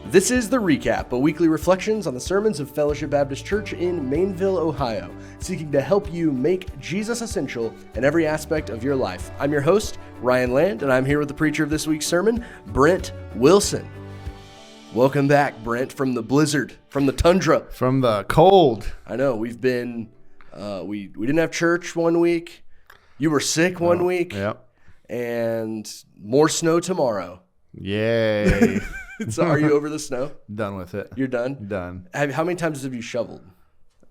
This is The Recap, a weekly reflections on the sermons of Fellowship Baptist Church in Maineville, Ohio, seeking to help you make Jesus essential in every aspect of your life. I'm your host, Ryan Land, and I'm here with the preacher of this week's sermon, Brent Wilson. Welcome back, Brent, from the blizzard, from the tundra. From the cold. I know, we've been, we didn't have church one week, you were sick one week, Yep. and more snow tomorrow. Yay. So are you over the snow? Done with it. You're done? Done. How many times have you shoveled?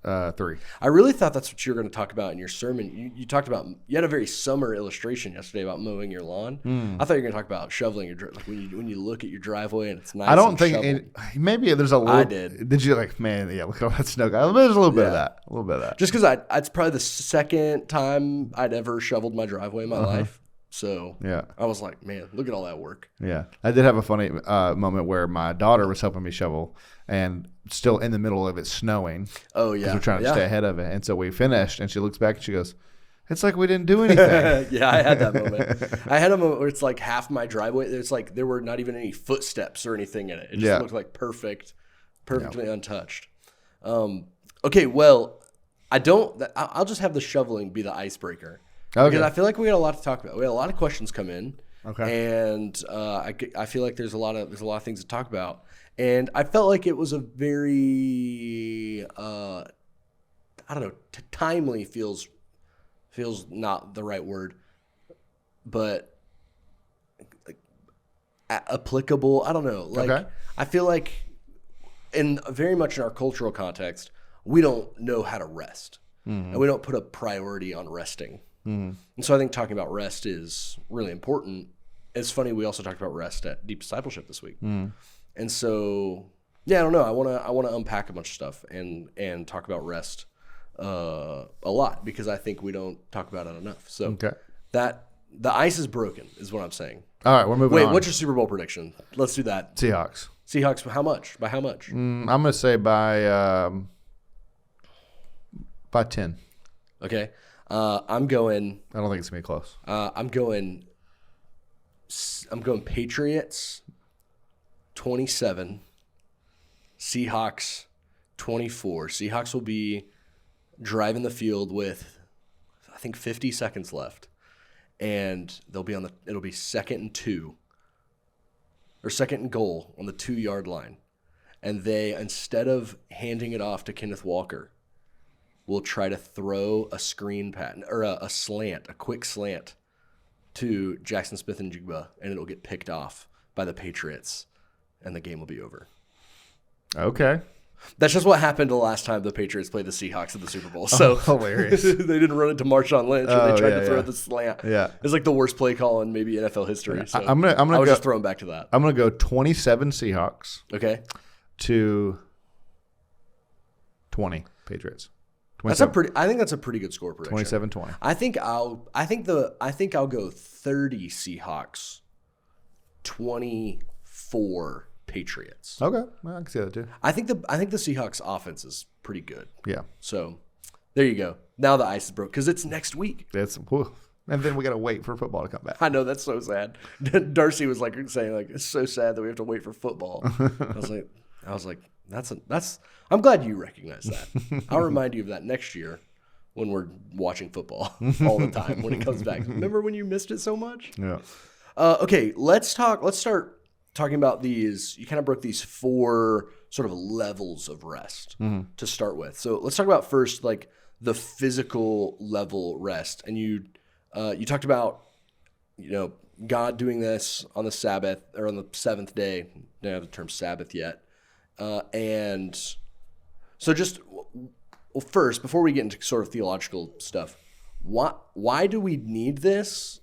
3. I really thought that's what you were going to talk about in your sermon. You talked about, you had a very summer illustration yesterday about mowing your lawn. I thought you were going to talk about shoveling your driveway, like when you look at your driveway and it's nice. I don't think maybe there's a little. I did. Did you like, man, yeah, look at all that snow. There's a little bit of that. A little bit of that. Just because it's probably the second time I'd ever shoveled my driveway in my life. So yeah, I was like, man, look at all that work. Yeah. I did have a funny moment where my daughter was helping me shovel and still in the middle of it snowing. Oh, yeah. Because we're trying to stay ahead of it. And so we finished and she looks back and she goes, it's like we didn't do anything. Yeah, I had that moment. I had a moment where it's like half my driveway. It's like there were not even any footsteps or anything in it. It just looked like perfectly untouched. Okay, well, I'll just have the shoveling be the icebreaker. Okay. Because I feel like we got a lot to talk about. We had a lot of questions come in. Okay. And I feel like there's a lot of things to talk about. And I felt like it was a very timely feels not the right word, but like applicable. I don't know. Like I feel like very much in our cultural context, we don't know how to rest. And we don't put a priority on resting. And so I think talking about rest is really important. It's funny, we also talked about rest at Deep Discipleship this week. And so, yeah, I don't know. I want to unpack a bunch of stuff and talk about rest a lot because I think we don't talk about it enough. So that the ice is broken is what I'm saying. All right, we're moving on. Wait, what's your Super Bowl prediction? Let's do that. Seahawks. How much? By how much? I'm going to say by 10. Okay. I'm going. I don't think it's gonna be close. I'm going Patriots 27, Seahawks 24. Seahawks will be driving the field with, I think, 50 seconds left, and they'll be it'll be 2nd and 2, or 2nd and goal on the 2-yard line, and they, instead of handing it off to Kenneth Walker, will try to throw a screen pattern or a quick slant to Jackson Smith and Jigba, and it'll get picked off by the Patriots, and the game will be over. Okay. That's just what happened the last time the Patriots played the Seahawks in the Super Bowl. So hilarious. They didn't run it to Marshawn Lynch, or they tried to throw the slant. Yeah. It's like the worst play call in maybe NFL history. So I'm gonna just throw them back to that. I'm going to go 27 Seahawks. Okay. To 20 Patriots. I think that's a pretty good score prediction. 27-20. I think I'll go 30 Seahawks, 24 Patriots. Okay, well, I can see that too. I think the Seahawks offense is pretty good. Yeah. So there you go. Now the ice is broke because it's next week. And then we got to wait for football to come back. I know, that's so sad. Darcy was like saying like it's so sad that we have to wait for football. I was like. I'm glad you recognize that. I'll remind you of that next year when we're watching football all the time when it comes back. Remember when you missed it so much? Yeah. Okay, let's start talking about these. You kind of broke these 4 sort of levels of rest to start with. So let's talk about first like the physical level rest. And you talked about, God doing this on the Sabbath or on the 7th day. Don't have the term Sabbath yet. And so first, before we get into sort of theological stuff, why do we need this?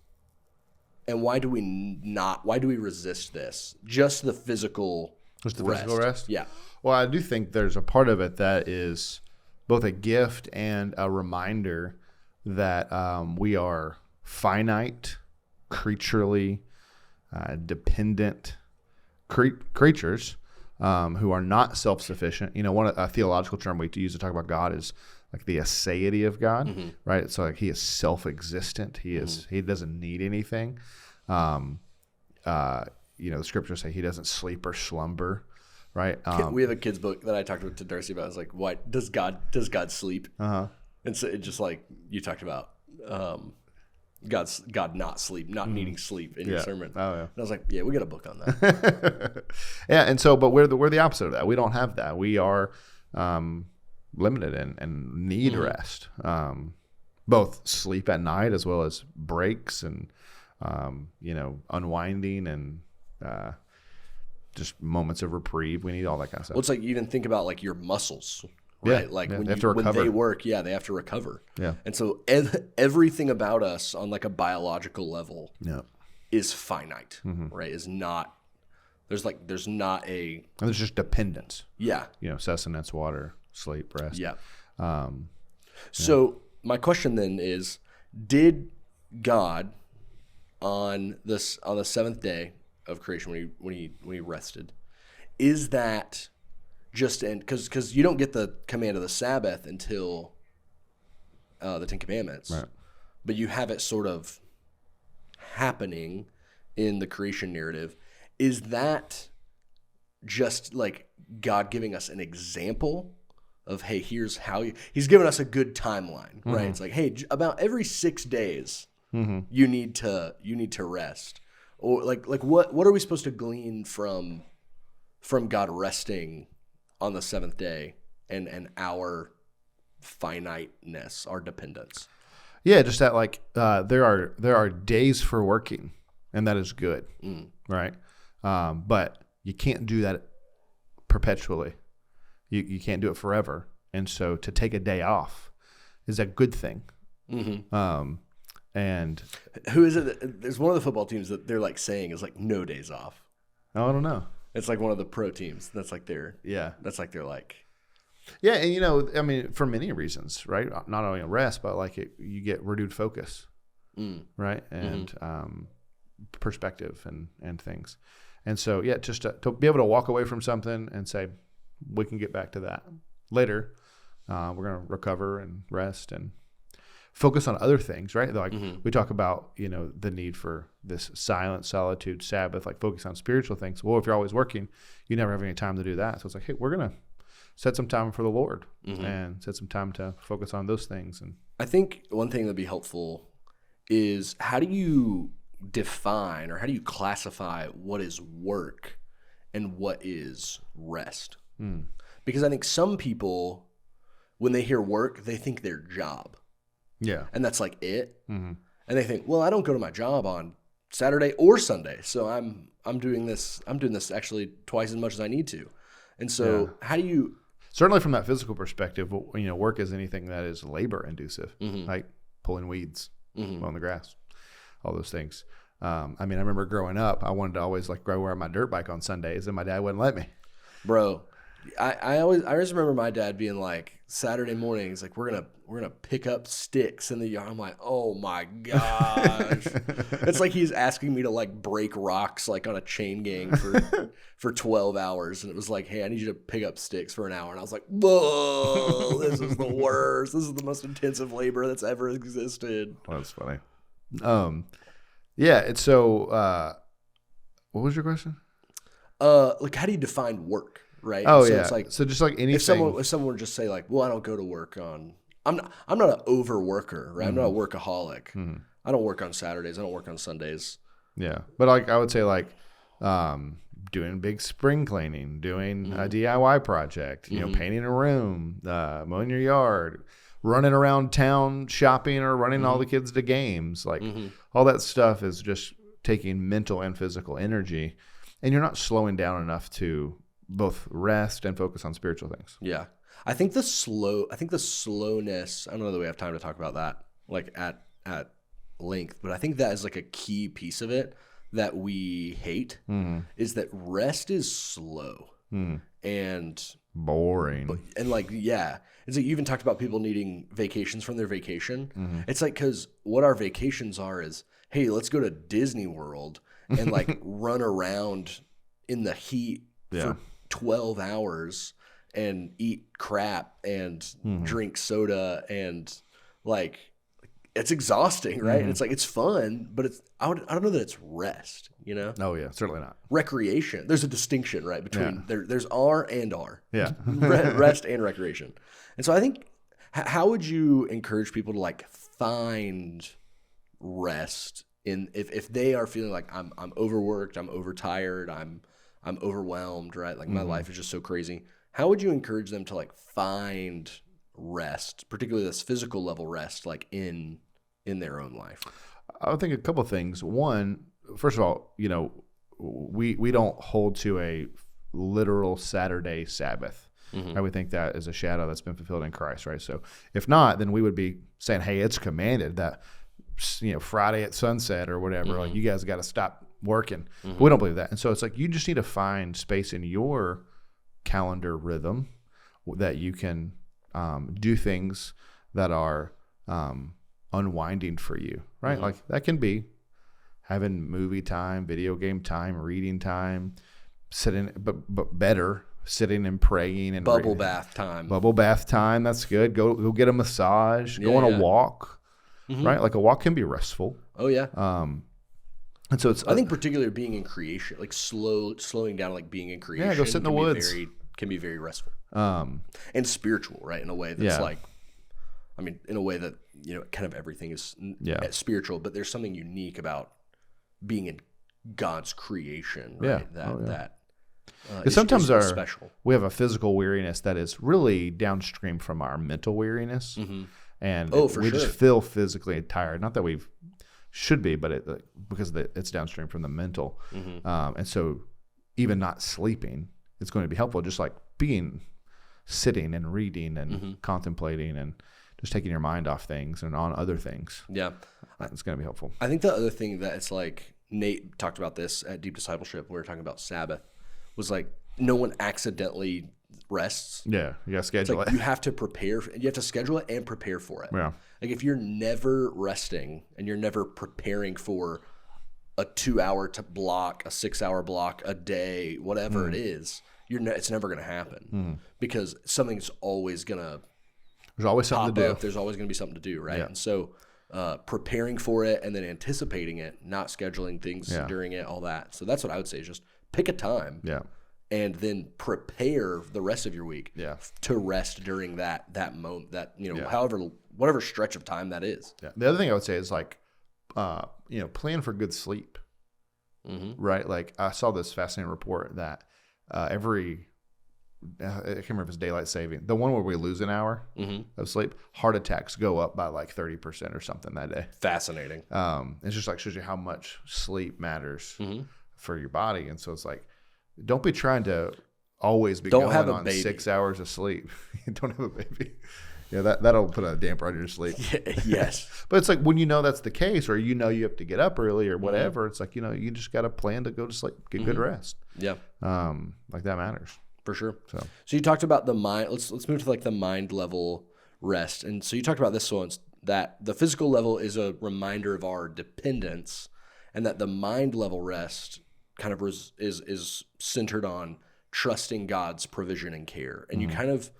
And why do we resist this? Just the physical rest? Yeah. Well, I do think there's a part of it that is both a gift and a reminder that we are finite, creaturely dependent creatures. Who are not self-sufficient. A theological term we use to talk about God is like the aseity of God, right? So like he is self-existent. He doesn't need anything. The scriptures say he doesn't sleep or slumber. right? We have a kid's book that I talked to Darcy about. It's like, why does God sleep? And so it just like you talked about God not sleep, not needing sleep in your sermon. Oh yeah. And I was like, yeah, we got a book on that. Yeah, and so but we're the opposite of that. We don't have that. We are limited and need rest. Both sleep at night as well as breaks and unwinding and just moments of reprieve. We need all that kind of stuff. Well, it's like you even think about like your muscles, right? Yeah, Like yeah, when they have to recover. they work, they have to recover. Yeah. And so everything about us on like a biological level is finite, right? Is not there's not a and there's just dependence. Yeah. Sustenance, water, sleep, rest. Yeah. So my question then is, did God on the seventh day of creation when he rested, is that just because you don't get the command of the Sabbath until the Ten Commandments, right? But you have it sort of happening in the creation narrative. Is that just like God giving us an example of, hey, here's how he's given us a good timeline, right? It's like, hey, about every 6 days you need to rest, or like what are we supposed to glean from God resting on the seventh day and our finiteness, our dependence? Yeah, just that like there are days for working, and that is good, right? But you can't do that perpetually. You can't do it forever. And so to take a day off is a good thing. And who is it? There's one of the football teams that they're like saying is like no days off. I don't know. It's like one of the pro teams. That's like their That's like their like. Yeah, and I mean, for many reasons, right? Not only rest, but like you get renewed focus, right? And perspective and things. And so, yeah, just to be able to walk away from something and say, we can get back to that later. We're going to recover and rest and focus on other things, right? Like we talk about, the need for this silent solitude, Sabbath, like focus on spiritual things. Well, if you're always working, you never have any time to do that. So it's like, hey, we're going to set some time for the Lord and set some time to focus on those things. And I think one thing that'd be helpful is, how do you define or how do you classify what is work and what is rest? Because I think some people, when they hear work, they think their job. Yeah. And that's like it. And they think, well, I don't go to my job on Saturday or Sunday, so I'm doing this actually twice as much as I need to. And so how do you... Certainly from that physical perspective, work is anything that is labor inducive, like pulling weeds, mowing the grass, all those things. I remember growing up, I wanted to always like go wear my dirt bike on Sundays, and my dad wouldn't let me. Bro, I always remember my dad being like, Saturday mornings, like we're gonna pick up sticks in the yard. I'm like, oh my gosh. It's like he's asking me to like break rocks like on a chain gang for 12 hours. And it was like, hey, I need you to pick up sticks for an hour. And I was like, whoa, this is the worst. This is the most intensive labor that's ever existed. Well, that's funny. Yeah. And so, what was your question? Like, how do you define work? Right. Oh, so yeah. It's like, so just like anything. If someone would just say like, well, I don't go to work on, I'm not an overworker, right? I'm not a workaholic. I don't work on Saturdays. I don't work on Sundays. Yeah. But like, I would say like, doing big spring cleaning, doing a DIY project, painting a room, mowing your yard, running around town shopping or running all the kids to games. Like all that stuff is just taking mental and physical energy, and you're not slowing down enough to both rest and focus on spiritual things. Yeah. I think the slowness, I don't know that we have time to talk about that like at length, but I think that is like a key piece of it that we hate is that rest is slow and boring. And like, yeah, it's like you even talked about people needing vacations from their vacation. It's like, because what our vacations are is, hey, let's go to Disney World and like run around in the heat for 12 hours and eat crap and drink soda and like it's exhausting, right? And it's like, it's fun, but I don't know that it's rest, you know? Oh yeah, certainly not. Recreation. There's a distinction, right? Between there's R and R. Yeah. Rest and recreation. And so I think, how would you encourage people to like find rest in, if they are feeling like I'm overworked, I'm overtired, I'm overwhelmed, right? Like my life is just so crazy. How would you encourage them to like find rest, particularly this physical level rest, like in their own life? I would think a couple of things. One, first of all, you know, we don't hold to a literal Saturday Sabbath. Right? We think that is a shadow that's been fulfilled in Christ, right? So if not, then we would be saying, hey, it's commanded that, you know, Friday at sunset or whatever, like you guys got to stop working. But we don't believe that. And so it's like you just need to find space in your calendar rhythm that you can do things that are unwinding for you, right? Like that can be having movie time, video game time, reading time, sitting, but better sitting and praying and bubble bath time. Bubble bath time, that's good. Go get a massage. Go on a walk, right? Like a walk can be restful. Oh yeah. And so it's I think particularly being in creation, like slowing down, like being in creation. Yeah, go sit in the woods. Can be very restful. And spiritual, right? In a way that's like, I mean, in a way that, you know, kind of everything is spiritual, but there's something unique about being in God's creation, right? That sometimes special. We have a physical weariness that is really downstream from our mental weariness, and we just feel physically tired. Not that we should be, but because it's downstream from the mental, and so even not sleeping, it's going to be helpful. Just like sitting and reading and contemplating and just taking your mind off things and on other things. Yeah, it's going to be helpful. I think the other thing that it's like, Nate talked about this at Deep Discipleship. We were talking about Sabbath. Was like no one accidentally rests. Yeah, you got to schedule it. You have to prepare. You have to schedule it and prepare for it. Yeah. Like if you're never resting and you're never preparing for a 2-hour block, a 6-hour block, a day, whatever it is, it's never going to happen because something's always going to. There's always something to do. There's always going to be something to do, right? Yeah. And so preparing for it and then anticipating it, not scheduling things during it, all that. So that's what I would say is just pick a time and then prepare the rest of your week to rest during that moment, that, you know, whatever stretch of time that is. Yeah. The other thing I would say is like, you know, plan for good sleep, right? Like I saw this fascinating report that I can't remember if it's daylight saving, the one where we lose an hour of sleep, heart attacks go up by like 30% or something that day. Fascinating. It's just like shows you how much sleep matters for your body. And so it's like, don't be trying to always be going on 6 hours of sleep. Don't have a baby. Yeah, that'll put a damper on your sleep. Yes. But it's like when you know that's the case, or you know you have to get up early or whatever, it's like, you know, you just got to plan to go to sleep, get good rest. Yeah. Like that matters. For sure. So you talked about the mind. Let's move to like the mind level rest. And so you talked about this once, that the physical level is a reminder of our dependence, and that the mind level rest kind of is centered on trusting God's provision and care. And you kind of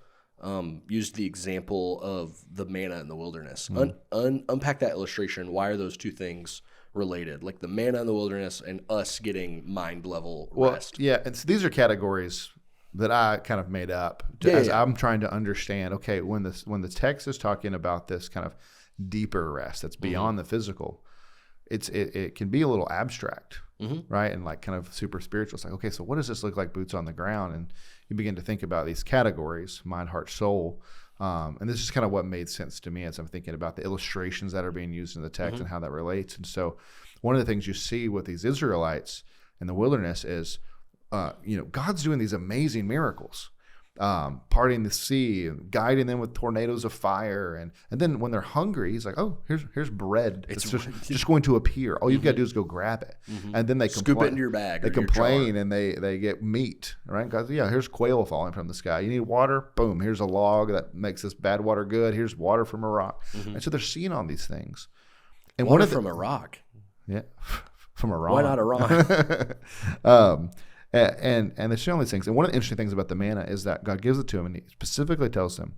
used the example of the manna in the wilderness. Unpack that illustration. Why are those two things related? Like the manna in the wilderness and us getting mind level rest. Yeah, these are categories that I kind of made up as I'm trying to understand. Okay, when the text is talking about this kind of deeper rest that's beyond the physical, it can be a little abstract, right? And like kind of super spiritual. It's like, okay, so what does this look like, boots on the ground? And you begin to think about these categories: mind, heart, soul. And this is kind of what made sense to me as I'm thinking about the illustrations that are being used in the text and how that relates. And so, one of the things you see with these Israelites in the wilderness is, God's doing these amazing miracles, parting the sea and guiding them with tornadoes of fire. And then when they're hungry, he's like, oh, here's bread. It's just going to appear. All you've got to do is go grab it. And then they scoop it into your bag. They complain and they get meat, right? Because, here's quail falling from the sky. You need water? Boom, here's a log that makes this bad water good. Here's water from a rock. And so they're seeing all these things. And water from a rock. Yeah, from a rock. Why not a rock? And they're showing these things. And one of the interesting things about the manna is that God gives it to them, and he specifically tells them,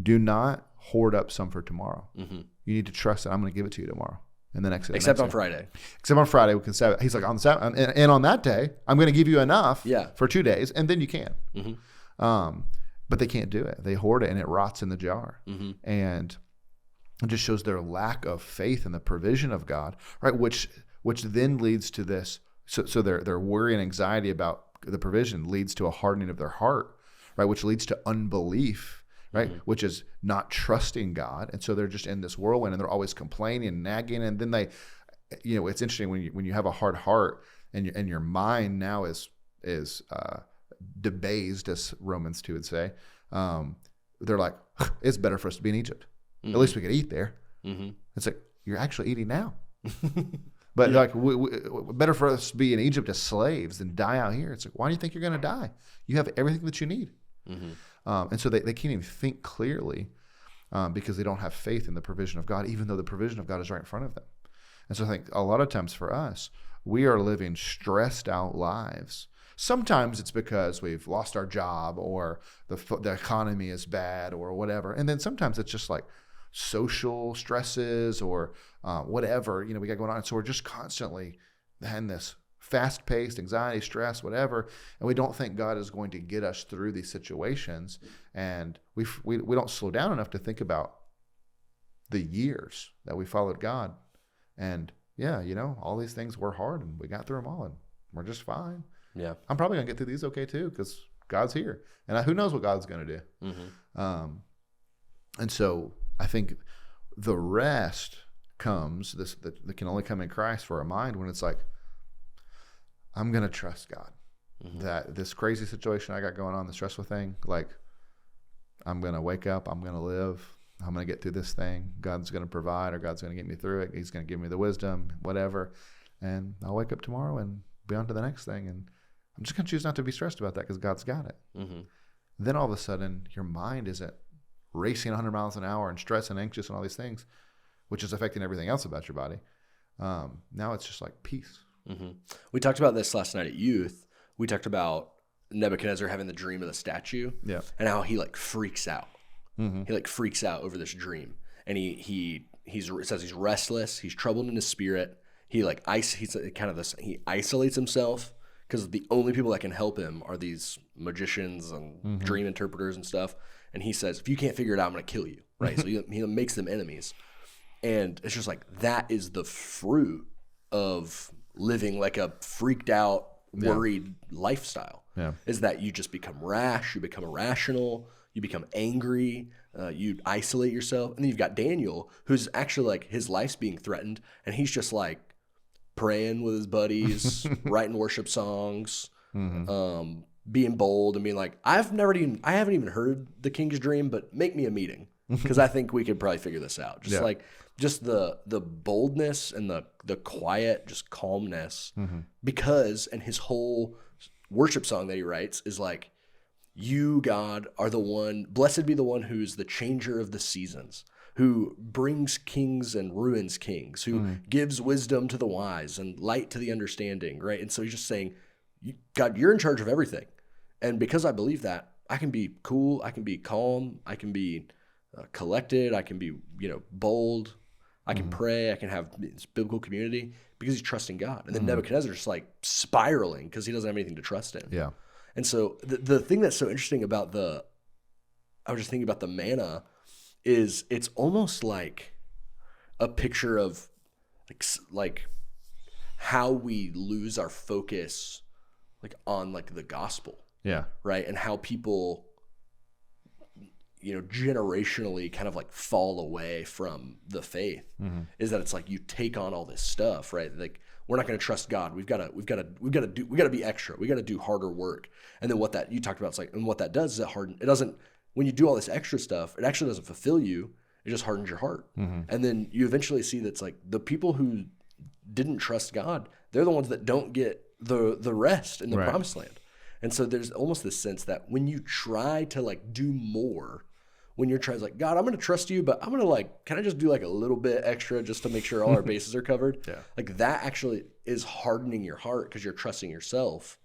do not hoard up some for tomorrow. Mm-hmm. You need to trust that I'm going to give it to you tomorrow. And the next day. Except on Friday. Except on Friday, we can say, he's like, on the Sabbath, and on that day, I'm going to give you enough for 2 days, and then you can. Mm-hmm. But they can't do it. They hoard it, and it rots in the jar. Mm-hmm. And it just shows their lack of faith in the provision of God, right? Which then leads to this. So their worry and anxiety about the provision leads to a hardening of their heart, right? Which leads to unbelief. Right, mm-hmm. Which is not trusting God, and so they're just in this whirlwind, and they're always complaining and nagging, and then they, it's interesting when you have a hard heart, and your mind now is debased, as Romans 2 would say. They're like, it's better for us to be in Egypt. Mm-hmm. At least we could eat there. Mm-hmm. It's like, you're actually eating now. But like, better for us to be in Egypt as slaves than die out here. It's like, why do you think you're going to die? You have everything that you need. Mm-hmm. And so they can't even think clearly because they don't have faith in the provision of God, even though the provision of God is right in front of them. And so I think a lot of times for us, we are living stressed out lives. Sometimes it's because we've lost our job or the economy is bad or whatever. And then sometimes it's just like social stresses or whatever, we got going on. And so we're just constantly in this fast-paced, anxiety, stress, whatever, and we don't think God is going to get us through these situations, and we don't slow down enough to think about the years that we followed God, and all these things were hard, and we got through them all, and we're just fine. Yeah, I'm probably gonna get through these okay too, because God's here, and who knows what God's gonna do. Mm-hmm. And so I think the rest comes that can only come in Christ for our mind when it's like, I'm going to trust God. Mm-hmm. That this crazy situation I got going on, the stressful thing, like, I'm going to wake up, I'm going to live, I'm going to get through this thing. God's going to provide, or God's going to get me through it. He's going to give me the wisdom, whatever. And I'll wake up tomorrow and be on to the next thing. And I'm just going to choose not to be stressed about that because God's got it. Mm-hmm. Then all of a sudden, your mind isn't racing 100 miles an hour and stressed and anxious and all these things, which is affecting everything else about your body. Now it's just like peace. Mm-hmm. We talked about this last night at youth. We talked about Nebuchadnezzar having the dream of the statue, and how he freaks out. Mm-hmm. He freaks out over this dream, and he says he's restless. He's troubled in his spirit. He he isolates himself because the only people that can help him are these magicians and dream interpreters and stuff. And he says, if you can't figure it out, I'm going to kill you. Right? So he makes them enemies, and it's just like that is the fruit of living like a freaked out, worried lifestyle. Yeah. Is that you just become rash, you become irrational, you become angry, you isolate yourself. And then you've got Daniel, who's actually like his life's being threatened, and he's just like praying with his buddies, writing worship songs, being bold and being like, I haven't even heard the king's dream, but make me a meeting because I think we could probably figure this out. Just the boldness and the quiet, just calmness, and his whole worship song that he writes is like, you, God, are the one, blessed be the one who's the changer of the seasons, who brings kings and ruins kings, who gives wisdom to the wise and light to the understanding, right? And so he's just saying, God, you're in charge of everything. And because I believe that, I can be cool, I can be calm, I can be collected, I can be, bold, I can pray, I can have this biblical community because he's trusting God. And then Nebuchadnezzar's just like spiraling because he doesn't have anything to trust in. Yeah. And so the thing that's so interesting about I was just thinking about the manna is it's almost like a picture of like how we lose our focus on the gospel. Yeah. Right. And how people, generationally kind of fall away from the faith is that it's like you take on all this stuff, right? Like we're not going to trust God. We got to be extra. We got to do harder work. And then what that you talked about, it's like, and what that does is it doesn't, when you do all this extra stuff, it actually doesn't fulfill you. It just hardens your heart. And then you eventually see that's like the people who didn't trust God, they're the ones that don't get the rest in the promised land. And so there's almost this sense that when you try to do more, when you're trying to God, I'm going to trust you, but I'm going to can I just do a little bit extra just to make sure all our bases are covered? Yeah. That actually is hardening your heart because you're trusting yourself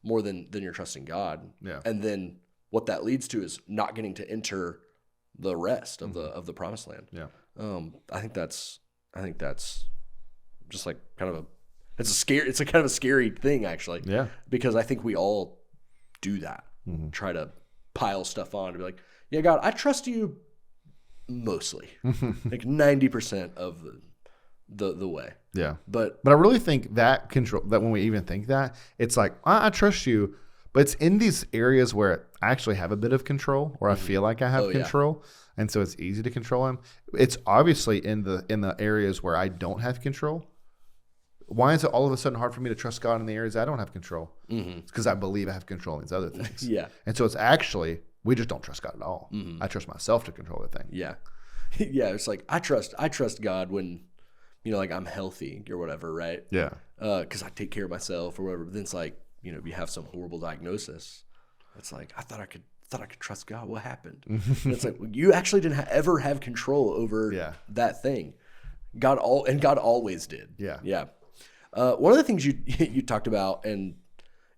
more than you're trusting God. Yeah. And then what that leads to is not getting to enter the rest of the promised land. Yeah. I think that's just like kind of it's a kind of a scary thing actually. Yeah. Because I think we all do that. Try to pile stuff on to be like, yeah, God, I trust you mostly. Like 90% of the way. Yeah. But I really think that when we even think that, it's like, I trust you, but it's in these areas where I actually have a bit of control, or I feel like I have control. And so it's easy to control him. It's obviously in the areas where I don't have control. Why is it all of a sudden hard for me to trust God in the areas I don't have control? It's because I believe I have control in these other things. Yeah. And so it's actually, we just don't trust God at all. I trust myself to control the thing. Yeah. Yeah. It's like, I trust God when, like I'm healthy or whatever, right? Yeah. Because I take care of myself or whatever. But then it's like, if you have some horrible diagnosis, it's like, I thought I could trust God. What happened? And it's like, you actually didn't ever have control over that thing. God always did. Yeah. Yeah. One of the things you talked about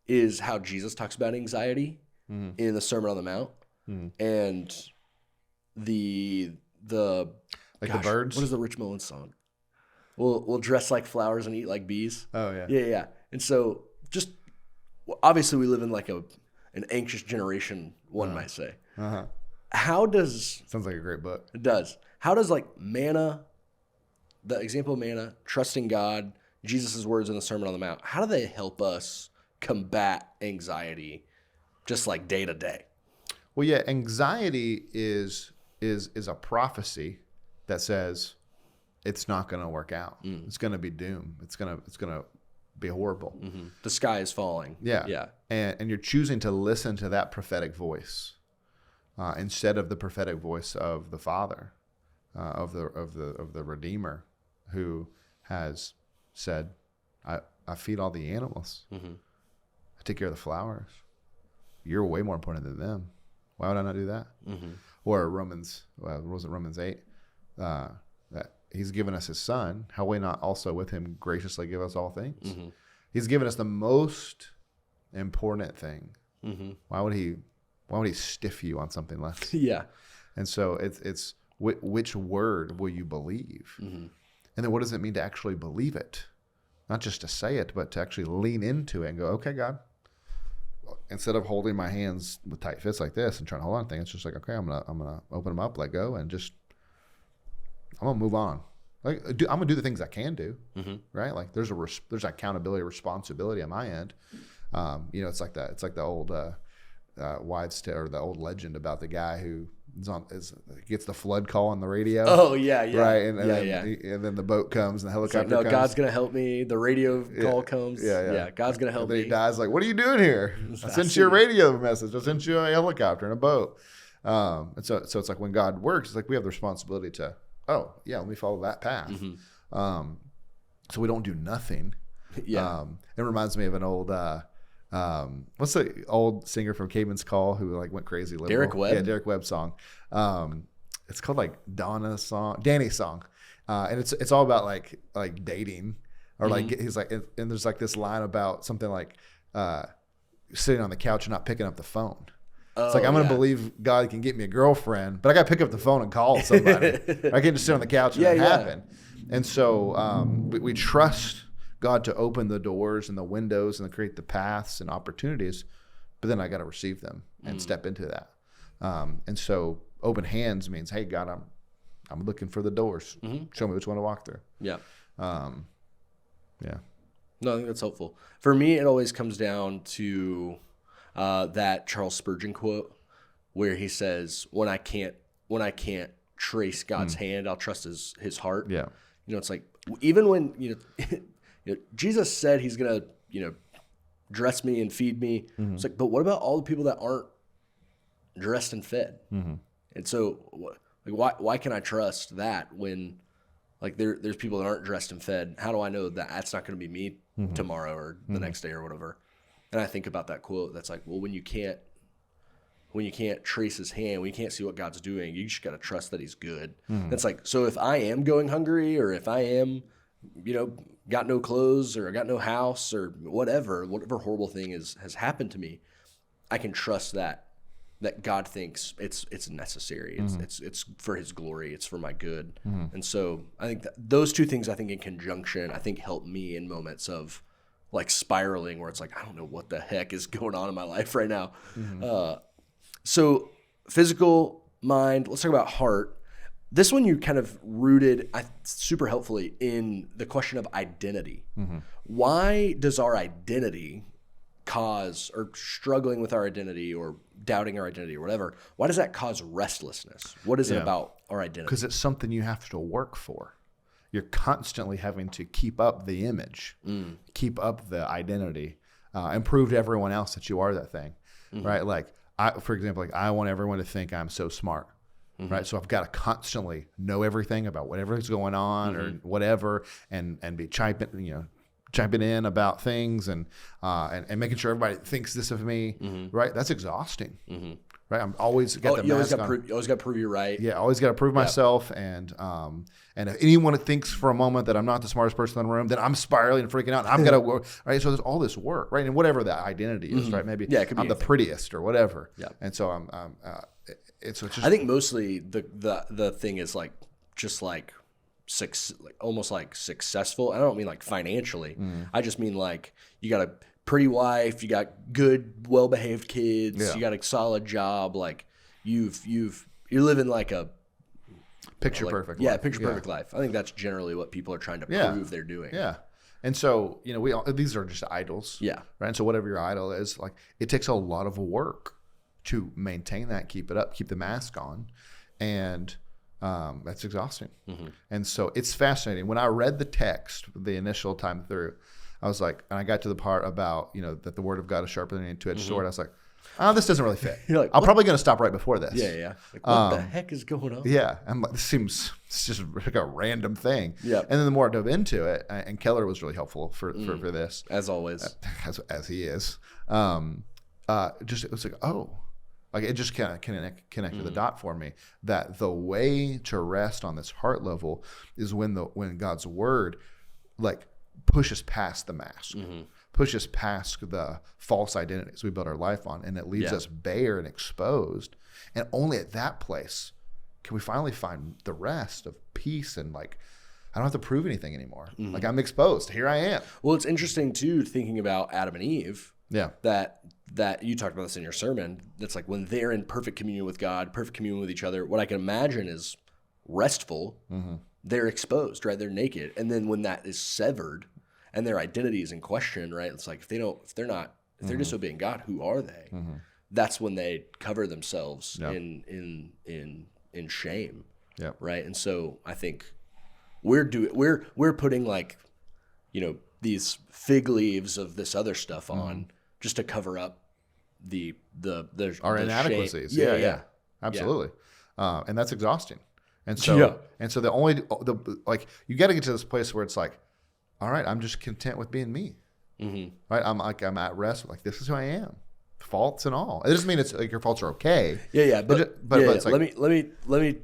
is how Jesus talks about anxiety in the Sermon on the Mount, and the the birds. What is the Rich Mullins song? We'll dress like flowers and eat like bees. Oh yeah. Yeah. And so just obviously we live in like an anxious generation, one might say. How does sounds like a great book. It does. How does like manna, the example of manna, trusting God, Jesus' words in the Sermon on the Mount, how do they help us combat anxiety just like day to day? Well, yeah, anxiety is a prophecy that says it's not going to work out. It's going to be doom. It's going to be horrible. The sky is falling. Yeah. Yeah. And you're choosing to listen to that prophetic voice instead of the prophetic voice of the Father, of the Redeemer, who has said, I feed all the animals. I take care of the flowers. You're way more important than them. Why would I not do that? Or Romans 8, that he's given us his son. How will he not also with him graciously give us all things? He's given us the most important thing. Why would he stiff you on something less? Yeah. And so it's which word will you believe? And then what does it mean to actually believe it? Not just to say it, but to actually lean into it and go, okay, God. Instead of holding my hands with tight fists like this and trying to hold on to things, it's just like, okay, I'm gonna open them up, let go, and just I'm gonna move on. Like I'm gonna do the things I can do, right? Like there's accountability, responsibility on my end. It's like that. It's like the old wives' tale, or the old legend about the guy who gets the flood call on the radio. Oh yeah, right. And then the boat comes and the helicopter comes. God's gonna help me. The radio call comes. Yeah. God's gonna help me. He dies. Like, what are you doing here? I sent you a radio message. I sent you a helicopter and a boat. And so it's like when God works, it's like we have the responsibility to, let me follow that path. So we don't do nothing. Yeah. It reminds me of an old. What's the old singer from Caveman's Call who like went crazy liberal? Derek Webb. Yeah, Derek Webb song. It's called like Danny's song, and it's all about like dating, or like he's like, and there's like this line about something like sitting on the couch and not picking up the phone. It's like, I'm going to believe God can get me a girlfriend, but I got to pick up the phone and call somebody. I can't just sit on the couch and it happen. And so we trust God to open the doors and the windows and to create the paths and opportunities, but then I got to receive them and step into that. And so open hands means, hey, God, I'm looking for the doors. Show me which one to walk through. Yeah. Yeah. No, I think that's helpful. For me, it always comes down to that Charles Spurgeon quote where he says, when I can't trace God's hand, I'll trust his heart. Yeah. It's like, even when, Jesus said he's going to, dress me and feed me. It's like, but what about all the people that aren't dressed and fed? And so like, why can I trust that when like there's people that aren't dressed and fed? How do I know that that's not going to be me tomorrow or the next day or whatever? And I think about that quote that's like, well, when you can't trace his hand, when you can't see what God's doing, you just got to trust that he's good. That's like, so if I am going hungry, or if I am, got no clothes, or I got no house, or whatever horrible thing has happened to me, I can trust that that God thinks it's necessary. It's for His glory. It's for my good. And so I think that those two things, I think in conjunction, I think help me in moments of like spiraling where it's like, I don't know what the heck is going on in my life right now. So physical, mind, let's talk about heart. This one you kind of rooted super helpfully in the question of identity. Why does our identity cause, or struggling with our identity or doubting our identity or whatever, why does that cause restlessness? What is it about our identity? Because it's something you have to work for. You're constantly having to keep up the image, keep up the identity, and prove to everyone else that you are that thing, right? Like, for example, like I want everyone to think I'm so smart, right? So I've got to constantly know everything about whatever's going on or whatever, and be chiming in about things and making sure everybody thinks this of me, right? That's exhausting, right? I'm always got the mask on. You always got to prove you're right. Yeah, I always got to prove myself, and if anyone thinks for a moment that I'm not the smartest person in the room, then I'm spiraling and freaking out. And I've got to work, right? So there's all this work, right? And whatever that identity is, right? Maybe it could be I'm the prettiest or whatever. Yeah. And so it's just. I think mostly the thing is like just like almost like successful. I don't mean like financially. I just mean like you got a pretty wife, you got good, well-behaved kids, you got a solid job, like you're living like a picture perfect. Yeah, picture perfect life. I think that's generally what people are trying to prove they're doing. Yeah. And so, these are just idols. Yeah. Right. And so whatever your idol is, like it takes a lot of work to maintain that, keep it up, keep the mask on. And that's exhausting. And so it's fascinating. When I read the text the initial time through, I was like, and I got to the part about, that the word of God is sharper than any two-edged sword. I was like, oh, this doesn't really fit. You're like, I'm probably going to stop right before this. Yeah. Like, what the heck is going on? Yeah. I'm like, it's just like a random thing. Yeah. And then the more I dove into it, and Keller was really helpful for this. As always. As he is. It was like, oh. Like it just kind of connected the dot for me that the way to rest on this heart level is when God's word like pushes past the mask, pushes past the false identities we build our life on, and it leaves us bare and exposed. And only at that place can we finally find the rest of peace and like I don't have to prove anything anymore. Like I'm exposed. Here I am. Well, it's interesting too thinking about Adam and Eve. Yeah. That you talked about this in your sermon. That's like when they're in perfect communion with God, perfect communion with each other. What I can imagine is restful. They're exposed, right? They're naked. And then when that is severed and their identity is in question, right? It's like if they're disobeying God, who are they? That's when they cover themselves in shame. Yeah. Right. And so I think we're putting like, these fig leaves of this other stuff on just to cover up our inadequacies. Shame. Yeah. Absolutely. And that's exhausting. And so, like, you got to get to this place where it's like, all right, I'm just content with being me. Right. I'm at rest. Like, this is who I am, faults and all. It doesn't mean it's like your faults are okay. Yeah. But it's like, let me,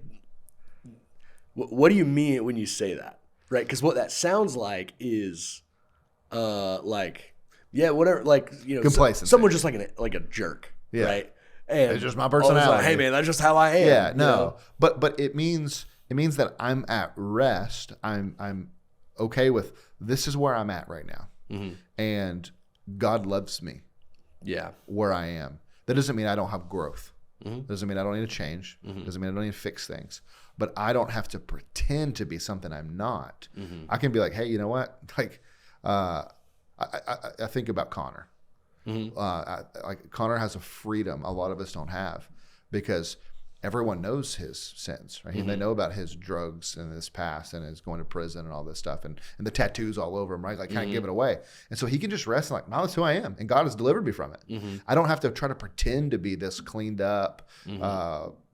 what do you mean when you say that? Right. Cause what that sounds like is, whatever, like, complacency. Someone just like a jerk, right? And it's just my personality. Like, hey man, that's just how I am. Yeah, no, but it means that I'm at rest. I'm okay with this is where I'm at right now, and God loves me. Yeah, where I am. That doesn't mean I don't have growth. Doesn't mean I don't need to change. Doesn't mean I don't need to fix things. But I don't have to pretend to be something I'm not. I can be like, hey, you know what? Like, I think about Connor. Like Connor has a freedom a lot of us don't have because everyone knows his sins, right? They know about his drugs and his past and his going to prison and all this stuff and the tattoos all over him, right? Like kind of give it away. And so he can just rest and like, no, that's who I am. And God has delivered me from it. I don't have to try to pretend to be this cleaned up,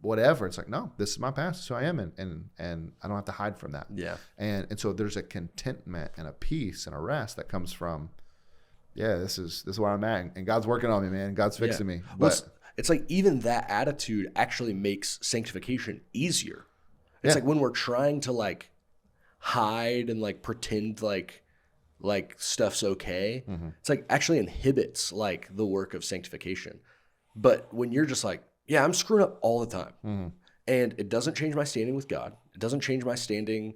whatever. It's like, no, this is my past. This is who I am. And I don't have to hide from that. Yeah. And so there's a contentment and a peace and a rest that comes from, this is where I'm at. And God's working on me, man. God's fixing me. But it's like even that attitude actually makes sanctification easier. It's like when we're trying to like hide and like pretend like stuff's okay, it's like actually inhibits like the work of sanctification. But when you're just like, yeah, I'm screwing up all the time. And it doesn't change my standing with God. It doesn't change my standing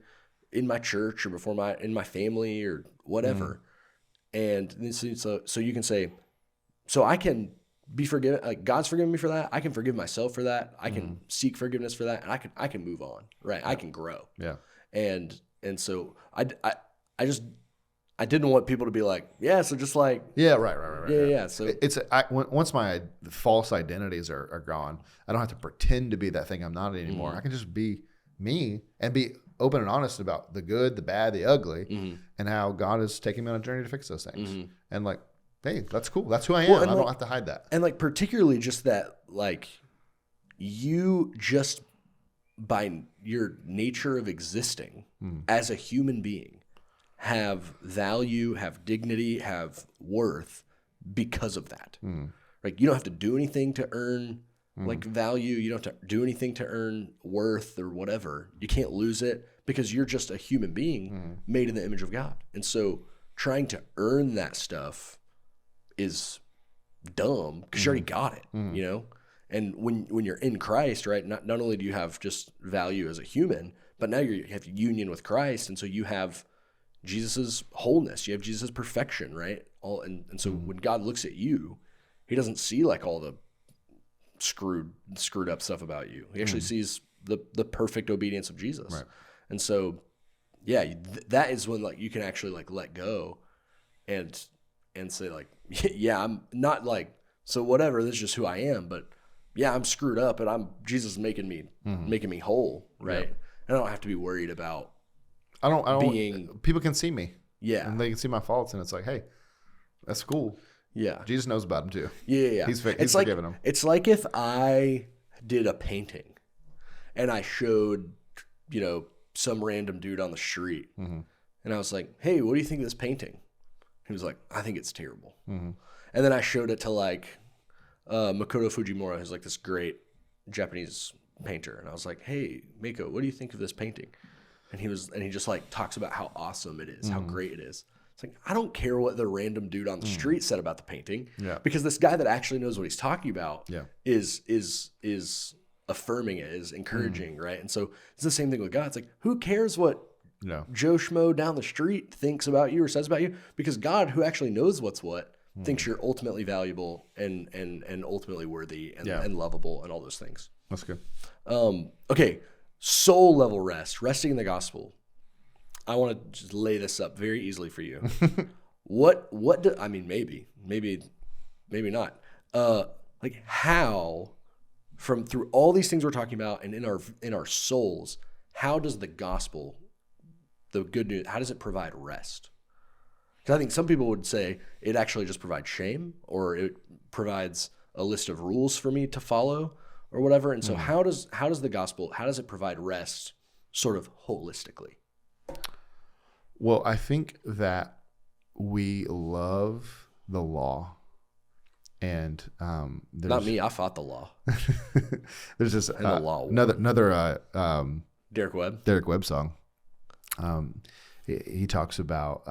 in my church or in my family or whatever. And so you can say, so I can be forgiven. Like God's forgiven me for that. I can forgive myself for that. I can seek forgiveness for that, and I can move on. Right? I can grow. Yeah. And so I didn't want people to be like, yeah, so just like Yeah, right. yeah. So Once my false identities are gone, I don't have to pretend to be that thing I'm not anymore. I can just be me and be open and honest about the good, the bad, the ugly, and how God is taking me on a journey to fix those things. And like, hey, that's cool. That's who I am. I don't have to hide that. And like particularly just that, like you just by your nature of existing as a human being have value, have dignity, have worth because of that. Like you don't have to do anything to earn like value. You don't have to do anything to earn worth or whatever. You can't lose it because you're just a human being made in the image of God. And so trying to earn that stuff is dumb because you already got it, you know? And when you're in Christ, right, not only do you have just value as a human, but now you have union with Christ. And so you have Jesus's wholeness. You have Jesus's perfection, right? And so when God looks at you, he doesn't see like all the screwed up stuff about you. He actually sees the perfect obedience of Jesus. Right. And so, yeah, that is when like you can actually like let go and say like, yeah, I'm not like, so whatever, this is just who I am, but yeah, I'm screwed up and Jesus is making me whole, right? Yeah. And I don't have to be worried about I don't being, people can see me. yeah. And they can see my faults, and it's like, hey, that's cool. Yeah. Jesus knows about them too. Yeah. He's It's forgiven them. It's like if I did a painting and I showed, you know, some random dude on the street and I was like, hey, what do you think of this painting? He was like, I think it's terrible. And then I showed it to like Makoto Fujimura, who's like this great Japanese painter. And I was like, hey, Mako, what do you think of this painting? And he just like talks about how awesome it is, how great it is. It's like, I don't care what the random dude on the street said about the painting, because this guy that actually knows what he's talking about is affirming it, is encouraging, right? And so it's the same thing with God. It's like, who cares what Joe Schmo down the street thinks about you or says about you? Because God, who actually knows what's what, thinks you're ultimately valuable and ultimately worthy and lovable and all those things. That's good. Okay, soul level rest, resting in the gospel. I want to just lay this up very easily for you. I mean, maybe not. Like how, through all these things we're talking about and in our souls, how does the gospel, the good news, how does it provide rest? Because I think some people would say it actually just provides shame, or it provides a list of rules for me to follow or whatever. And so how does the gospel, how does it provide rest sort of holistically? Well, I think that we love the law, and Not me. I fought the law. There's this the law another Derek Webb song. He talks about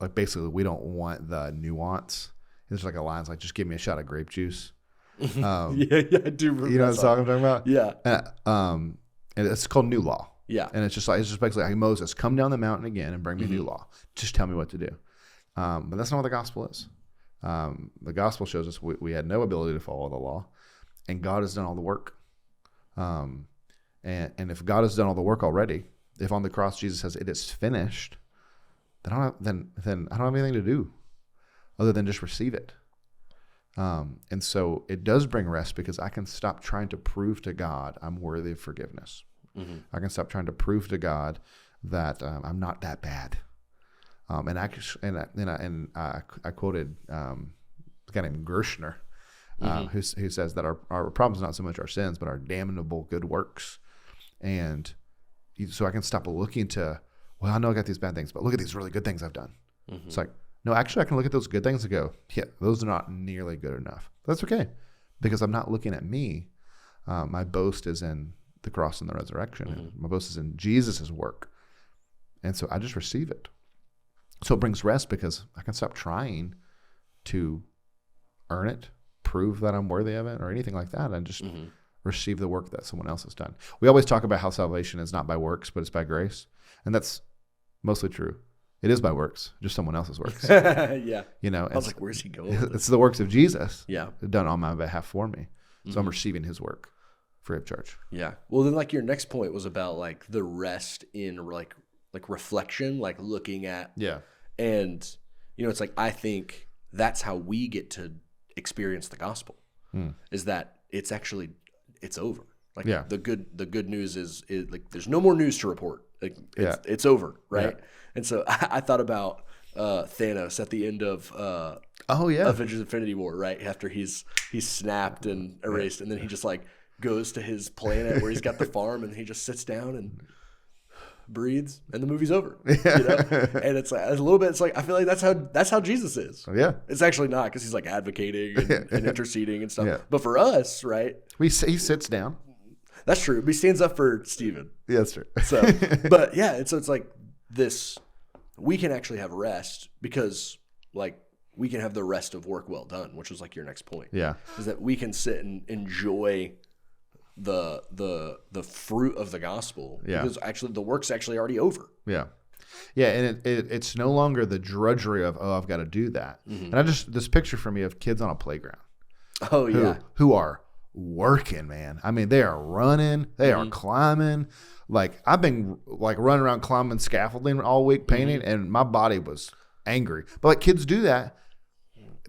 like basically we don't want the nuance. There's like a line like, just give me a shot of grape juice. Yeah, I do remember. You know what song I'm talking about? Yeah. And it's called New Law. Yeah. And it's just basically like, Moses, come down the mountain again and bring me new law. Just tell me what to do. But that's not what the gospel is. The gospel shows us we had no ability to follow the law, and God has done all the work. And if God has done all the work already, if on the cross Jesus says it is finished, then I don't have anything to do other than just receive it. And so it does bring rest because I can stop trying to prove to God I'm worthy of forgiveness. I can stop trying to prove to God that I'm not that bad. And I quoted a guy named Gershner, who says that our problem is not so much our sins, but our damnable good works. And so I can stop looking to, well, I know I got these bad things, but look at these really good things I've done. It's like, no, actually, I can look at those good things and go, yeah, those are not nearly good enough. That's okay, because I'm not looking at me. My boast is in the cross and the resurrection. And my boast is in Jesus' work. And so I just receive it. So it brings rest because I can stop trying to earn it, prove that I'm worthy of it or anything like that. And just receive the work that someone else has done. We always talk about how salvation is not by works, but it's by grace. And that's mostly true. It is by works, just someone else's works. Yeah. You know, I was like, where's he going? It's the works of Jesus. Yeah. Done on my behalf for me. So I'm receiving his work free of charge. Yeah. Well, then like your next point was about like the rest in like reflection, like looking at. Yeah. And, you know, it's like, I think that's how we get to experience the gospel is that it's actually, it's over. Like the good news is like, there's no more news to report. Like it's over. Right. Yeah. And so I thought about Thanos at the end of Avengers Infinity War, right? After he's snapped and erased, and then he just like goes to his planet where he's got the farm, and he just sits down and breathes, and the movie's over. You know? And it's like a little bit. It's like I feel like that's how Jesus is. Yeah, it's actually not, because he's like advocating and interceding and stuff. Yeah. But for us, right? He sits down. That's true. He stands up for Stephen. Yeah, that's true. So, but yeah, it's like this. We can actually have rest because, like, we can have the rest of work well done, which was like your next point. Yeah, is that we can sit and enjoy the fruit of the gospel. Yeah, because actually the work's actually already over. Yeah, yeah, and it's no longer the drudgery of I've got to do that. And I just this picture for me of kids on a playground. Oh yeah, who are working, man. I mean, they are running, they are climbing. Like I've been like running around climbing scaffolding all week painting, and my body was angry. But like kids do that,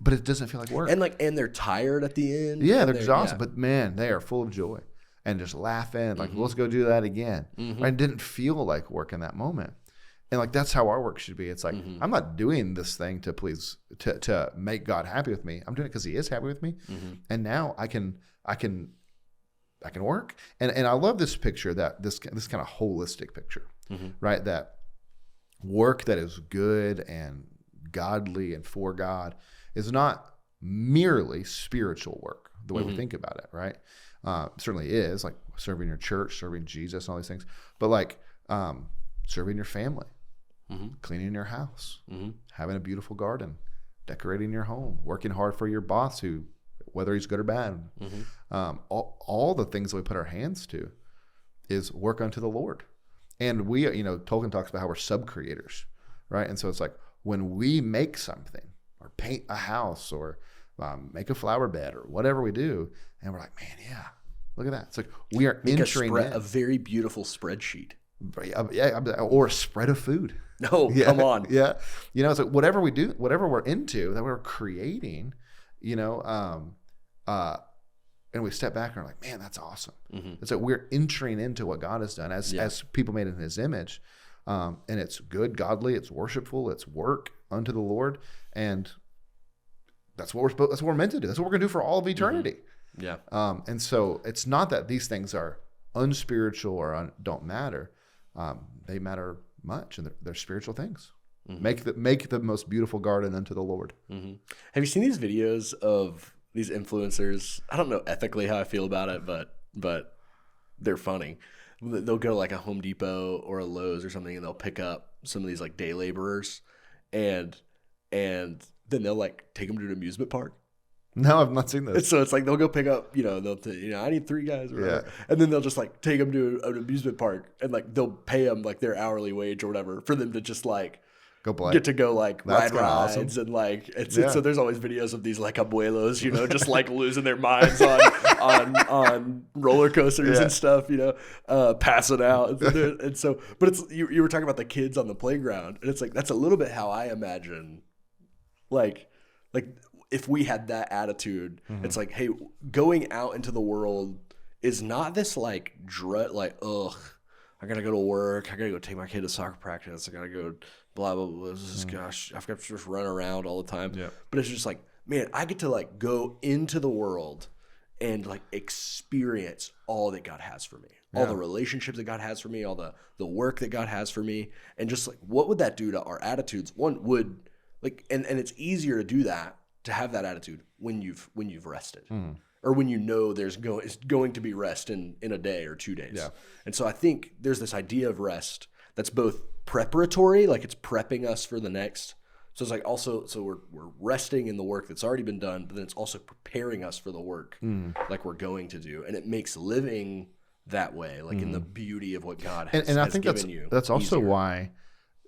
but it doesn't feel like work. And they're tired at the end. Yeah, they're exhausted. Yeah. But man, they are full of joy and just laughing. Like let's go do that again. Right? It didn't feel like work in that moment. And like that's how our work should be. It's like I'm not doing this thing to please to make God happy with me. I'm doing it because He is happy with me. And now I can work. And I love this picture, that this kind of holistic picture, right? That work that is good and godly and for God is not merely spiritual work the way we think about it, right? Certainly is, like serving your church, serving Jesus, and all these things. But like serving your family, cleaning your house, having a beautiful garden, decorating your home, working hard for your boss, who whether he's good or bad. All the things that we put our hands to is work unto the Lord. And we, Tolkien talks about how we're sub-creators, right? And so it's like when we make something or paint a house or make a flower bed or whatever we do, and we're like, man, yeah, look at that. It's like we are entering a very beautiful spreadsheet. Yeah, or a spread of food. No, come on. Yeah. It's like whatever we do, whatever we're into, that we're creating, and we step back and we're like, man, that's awesome. It's like we're entering into what God has done as people made in His image. And it's good, godly, it's worshipful, it's work unto the Lord. And that's what we're meant to do. That's what we're going to do for all of eternity. Yeah. And so it's not that these things are unspiritual or don't matter. They matter much, and they're spiritual things. Make the most beautiful garden unto the Lord. Have you seen these videos of these influencers? I don't know ethically how I feel about it, but they're funny. They'll go to like a Home Depot or a Lowe's or something, and they'll pick up some of these like day laborers, and then they'll like take them to an amusement park. No, I've not seen this. And so it's like they'll go pick up, I need 3 guys or whatever. And then they'll just like take them to an amusement park, and like they'll pay them like their hourly wage or whatever for them to just like get to go like ride rides awesome. And like so there's always videos of these like abuelos, just like losing their minds on roller coasters and stuff, passing out. And so, but it's you were talking about the kids on the playground, and it's like that's a little bit how I imagine, like if we had that attitude, it's like, hey, going out into the world is not this like dread, like, ugh, I gotta go to work, I gotta go take my kid to soccer practice, I gotta go blah blah blah. Gosh, I've got to just run around all the time. Yeah. But it's just like, man, I get to like go into the world and like experience all that God has for me, all the relationships that God has for me, all the work that God has for me, and just like what would that do to our attitudes? One would like, and it's easier to do that, to have that attitude when you've rested, or when there's going to be rest in a day or 2 days. Yeah. And so I think there's this idea of rest that's both preparatory, like it's prepping us for the next So it's like also, so we're resting in the work that's already been done, but then it's also preparing us for the work like we're going to do. And it makes living that way, like in the beauty of what God has, and I has think given you. that's also easier. why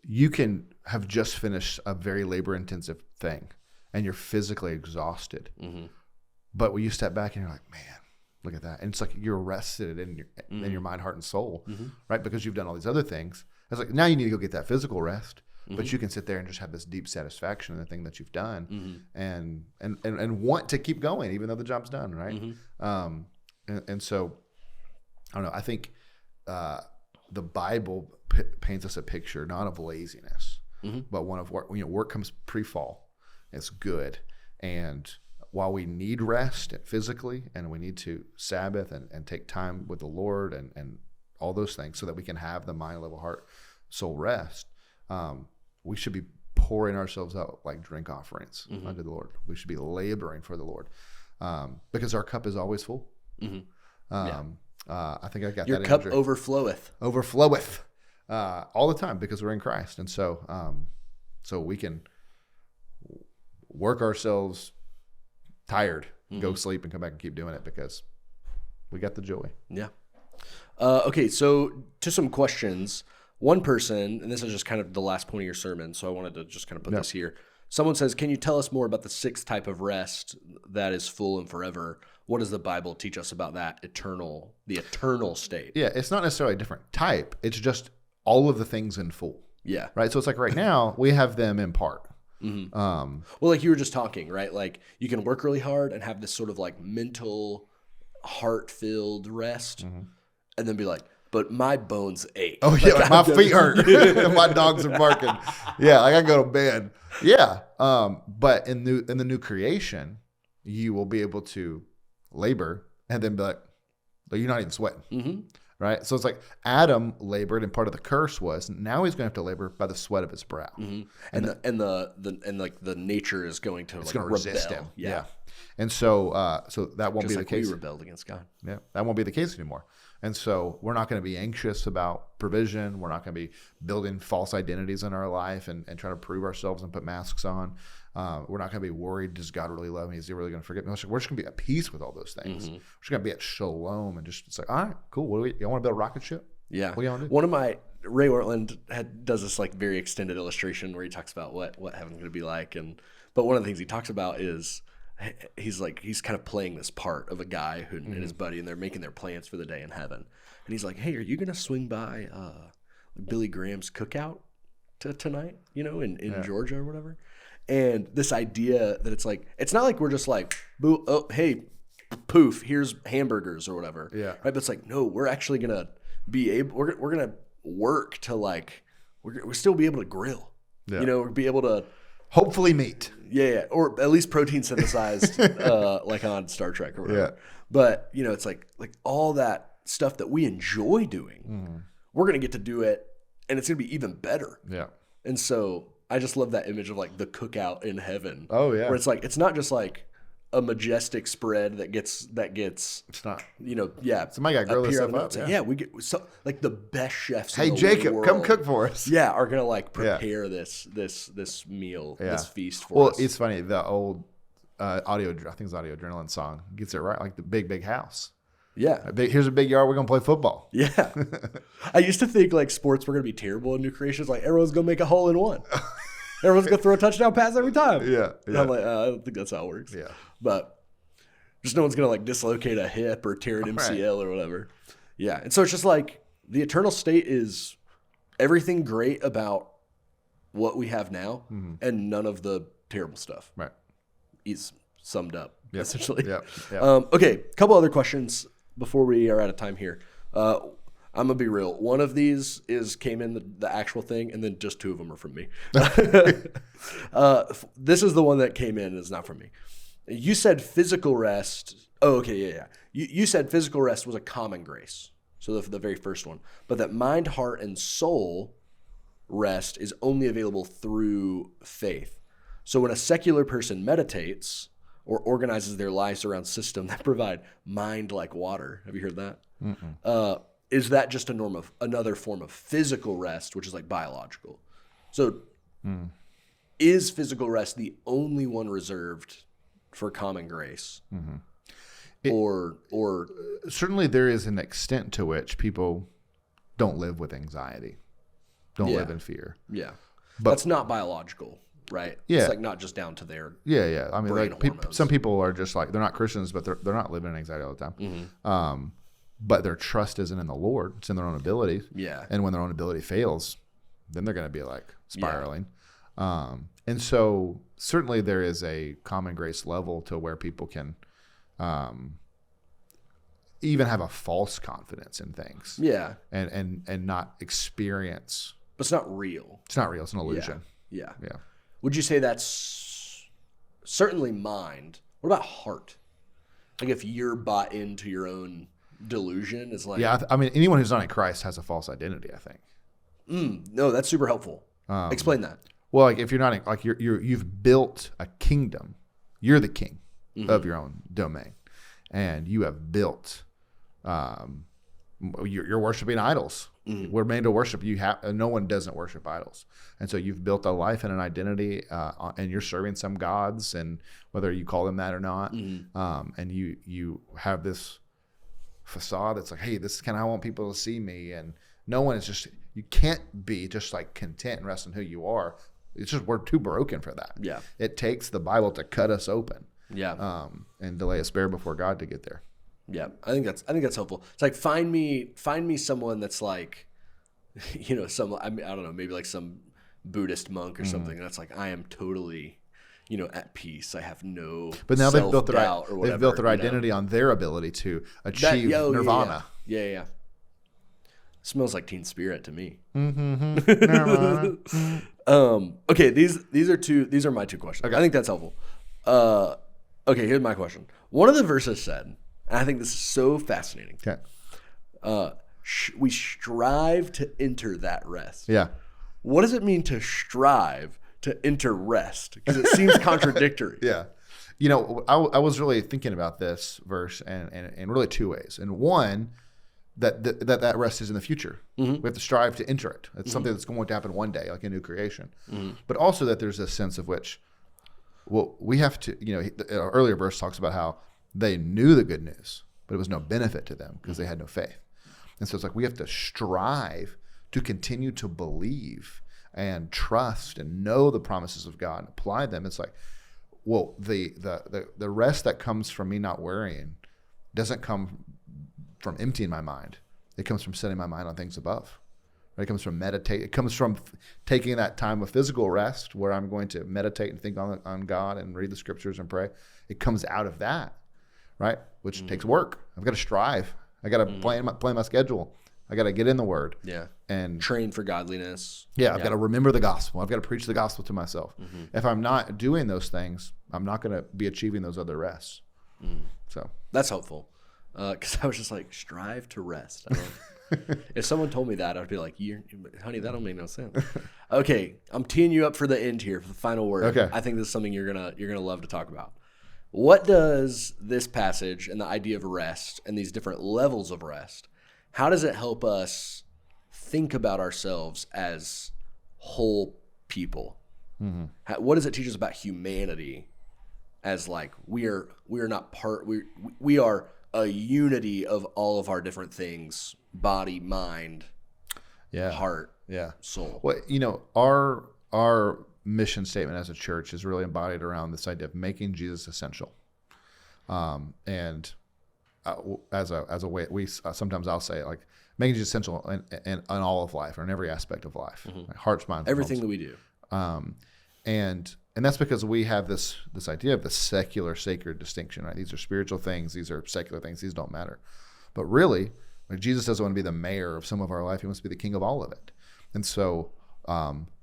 you can have just finished a very labor intensive thing and you're physically exhausted. But when you step back and you're like, man, look at that. And it's like you're rested in your mind, heart, and soul, right? Because you've done all these other things. It's like now you need to go get that physical rest, but you can sit there and just have this deep satisfaction in the thing that you've done and want to keep going even though the job's done, right? And so, I don't know, I think the Bible paints us a picture not of laziness, but one of work. Work comes pre-fall. It's good. And while we need rest physically and we need to Sabbath and take time with the Lord and all those things so that we can have the mind, level, heart, soul rest, we should be pouring ourselves out like drink offerings unto the Lord. We should be laboring for the Lord because our cup is always full. I think I got Your that cup imagery. overfloweth All the time because we're in Christ. And so so we can work ourselves tired, go sleep and come back and keep doing it because we got the joy. Yeah. Okay, so to some questions. One person, and this is just kind of the last point of your sermon, so I wanted to just kind of put this here. Someone says, can you tell us more about the sixth type of rest that is full and forever? What does the Bible teach us about that the eternal state? Yeah, it's not necessarily a different type. It's just all of the things in full. Yeah. Right? So it's like right now, we have them in part. Well, like you were just talking, right? Like you can work really hard and have this sort of like mental, heart-filled rest and then be like, but my bones ache. Oh, yeah, like my feet hurt. My dogs are barking. Yeah, I got to go to bed. Yeah. But in the new creation, you will be able to labor and then be like, you're not even sweating. Right? So it's like Adam labored, and part of the curse was now he's going to have to labor by the sweat of his brow. And the nature is going to It's going to resist him. Yeah. And so so that won't Just be like the case. we rebelled against God. Yeah, that won't be the case anymore. And so we're not going to be anxious about provision. We're not going to be building false identities in our life and trying to prove ourselves and put masks on. We're not going to be worried, does God really love me? Is he really going to forget me? We're just going to be at peace with all those things. We're just going to be at shalom and just, it's like, all right, cool. You want to build a rocket ship? Yeah. What do you want to do? One of my, Ray Ortland does this like very extended illustration where he talks about what heaven's going to be like. But one of the things he talks about is he's kind of playing this part of a guy and his buddy, and they're making their plans for the day in heaven. And he's like, hey, are you going to swing by Billy Graham's cookout tonight, in Georgia or whatever? And this idea that it's like, it's not like we're just like, boo, oh, hey, poof, here's hamburgers or whatever. Yeah. Right. But it's like, no, we're actually going to be able, we're going to work to like, we'll still be able to grill, be able to hopefully meat. Yeah. Or at least protein synthesized, like on Star Trek or whatever. Yeah. But, it's like all that stuff that we enjoy doing, we're going to get to do it, and it's going to be even better. Yeah. And so I just love that image of like the cookout in heaven. Oh yeah. Where it's like, it's not just like a majestic spread that gets it's not, somebody got to grill this stuff up. Yeah. We get like the best chefs. Hey, in the Jacob, world, come cook for us. Yeah. Are going to like prepare this meal, this feast for us. Well, it's funny. The old I think it's Audio Adrenaline song gets it right. Like the big house. Yeah. Here's a big yard. We're going to play football. Yeah. I used to think like sports were going to be terrible in new creations. Like everyone's going to make a hole in one. Everyone's going to throw a touchdown pass every time. Yeah. And I'm like, I don't think that's how it works. Yeah. But just no one's going to like dislocate a hip or tear an MCL or whatever. Yeah. And so it's just like the eternal state is everything great about what we have now and none of the terrible stuff. Right. Is summed up, essentially. Yeah. Okay. A couple other questions before we are out of time here. I'm gonna be real. One of these came in the actual thing, and then just two of them are from me. This is the one that came in and is not from me. You said physical rest. Oh, okay, yeah. You said physical rest was a common grace. So the very first one, but that mind, heart, and soul rest is only available through faith. So when a secular person meditates or organizes their lives around systems that provide mind like water, have you heard that? Is that just another form of physical rest, which is like biological? So is physical rest the only one reserved for common grace? Or certainly there is an extent to which people don't live with anxiety, don't live in fear. Yeah. But that's not biological, right? Yeah. It's like not just down to their I mean, brain like hormones. some people are just like, they're not Christians, but they're not living in anxiety all the time. But their trust isn't in the Lord; it's in their own ability. Yeah. And when their own ability fails, then they're going to be like spiraling. And so certainly there is a common grace level to where people can even have a false confidence in things. Yeah. And not experience. But it's not real. It's not real. It's an illusion. Yeah. Yeah. Would you say that's certainly mind? What about heart? Like if you're bought into your own delusion, it's like... Yeah, I mean, anyone who's not in Christ has a false identity, I think. No, that's super helpful. Explain that. Well, like if you're not in, like you've built a kingdom, you're the king of your own domain, and you have built. You're worshiping idols. We're made to worship. No one doesn't worship idols, and so you've built a life and an identity, and you're serving some gods, and whether you call them that or not, and you have this facade that's like, hey, this is kind of how I want people to see me, and no one is just. You can't be just like content and rest in who you are. It's just we're too broken for that. Yeah. It takes the Bible to cut us open. Yeah. And delay us bare before God to get there. Yeah. I think that's helpful. It's like find me someone that's like, I don't know, maybe like some Buddhist monk or something. That's like, I am totally, at peace. I have no. But now they've built their identity on their ability to achieve nirvana. Yeah. Smells like Teen Spirit to me. Okay, these are my two questions. Okay. I think that's helpful. Okay, here's my question. One of the verses said, and I think this is so fascinating. Okay. We strive to enter that rest. Yeah. What does it mean to strive to enter rest? Because it seems contradictory. Yeah. I was really thinking about this verse and really two ways. And one, that rest is in the future. We have to strive to enter it. It's something that's going to happen one day, like a new creation. But also that there's a sense of which, we have to, the earlier verse talks about how they knew the good news, but it was no benefit to them because they had no faith. And so it's like we have to strive to continue to believe and trust and know the promises of God and apply them. It's like, well, the rest that comes from me not worrying doesn't come from emptying my mind. It comes from setting my mind on things above. Right? It comes from meditate. It comes from taking that time of physical rest where I'm going to meditate and think on God and read the scriptures and pray. It comes out of that, right? Which takes work. I've got to strive. I got to plan my schedule. I got to get in the Word. Yeah. And train for godliness. Yeah, I've got to remember the gospel. I've got to preach the gospel to myself. If I'm not doing those things, I'm not going to be achieving those other rests. So that's helpful. Because I was just like, strive to rest. If someone told me that, I'd be like, honey, that don't make no sense. Okay, I'm teeing you up for the end here, for the final word. Okay. I think this is something you're gonna love to talk about. What does this passage and the idea of rest and these different levels of rest, how does it help us think about ourselves as whole people? What does it teach us about humanity as like we are not part, we are a unity of all of our different things, body, mind, heart, soul. Well, our mission statement as a church is really embodied around this idea of making Jesus essential. And as a way, sometimes I'll say like making Jesus essential in all of life or in every aspect of life, like hearts, minds, everything that we do. And that's because we have this idea of the secular sacred distinction, right? These are spiritual things. These are secular things. These don't matter. But really, like Jesus doesn't want to be the mayor of some of our life. He wants to be the king of all of it. And so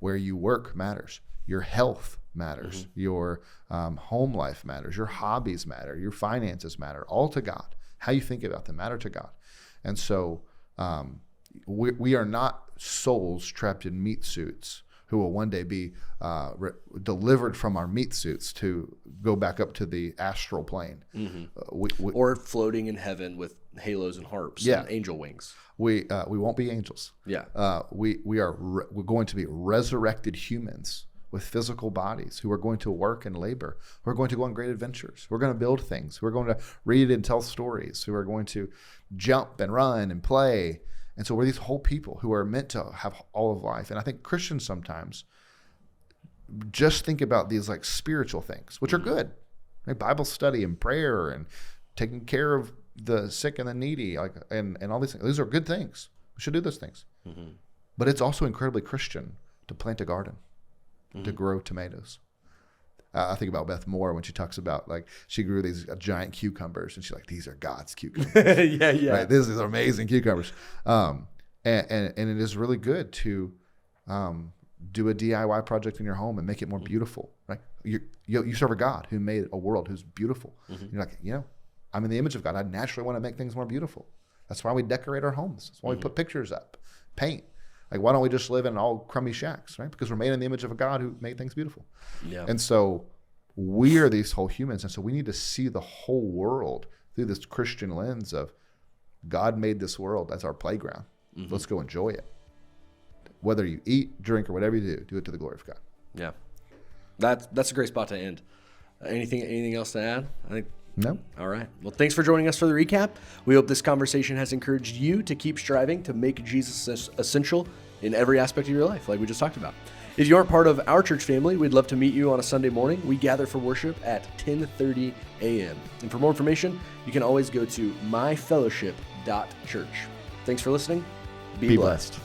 where you work matters. Your health matters. Your home life matters. Your hobbies matter. Your finances matter. All to God. How you think about them matter to God. And so we are not souls trapped in meat suits who will one day be delivered from our meat suits to go back up to the astral plane. Or floating in heaven with halos and harps and angel wings. We won't be angels. Yeah. We're going to be resurrected humans with physical bodies, who are going to work and labor, who are going to go on great adventures, who are going to build things, who are going to read and tell stories, who are going to jump and run and play. And so we're these whole people who are meant to have all of life. And I think Christians sometimes just think about these like spiritual things, which are good, like Bible study and prayer and taking care of the sick and the needy, like and all these things. These are good things. We should do those things. Mm-hmm. But it's also incredibly Christian to plant a garden, to grow tomatoes. I think about Beth Moore when she talks about, like, she grew these giant cucumbers, and she's like, these are God's cucumbers. Yeah. Right? These are amazing cucumbers. And it is really good to do a DIY project in your home and make it more beautiful. Right? You serve a God who made a world who's beautiful. You're like, I'm in the image of God. I naturally want to make things more beautiful. That's why we decorate our homes. That's why we put pictures up, paint. Like, why don't we just live in all crummy shacks, right? Because we're made in the image of a God who made things beautiful. Yeah. And so we are these whole humans. And so we need to see the whole world through this Christian lens of God made this world as our playground. Let's go enjoy it. Whether you eat, drink, or whatever you do it to the glory of God. Yeah. That's a great spot to end. Anything else to add? I think. No. All right. Well, thanks for joining us for the recap. We hope this conversation has encouraged you to keep striving to make Jesus essential in every aspect of your life, like we just talked about. If you aren't part of our church family, we'd love to meet you on a Sunday morning. We gather for worship at 10:30 a.m. And for more information, you can always go to myfellowship.church. Thanks for listening. Be blessed.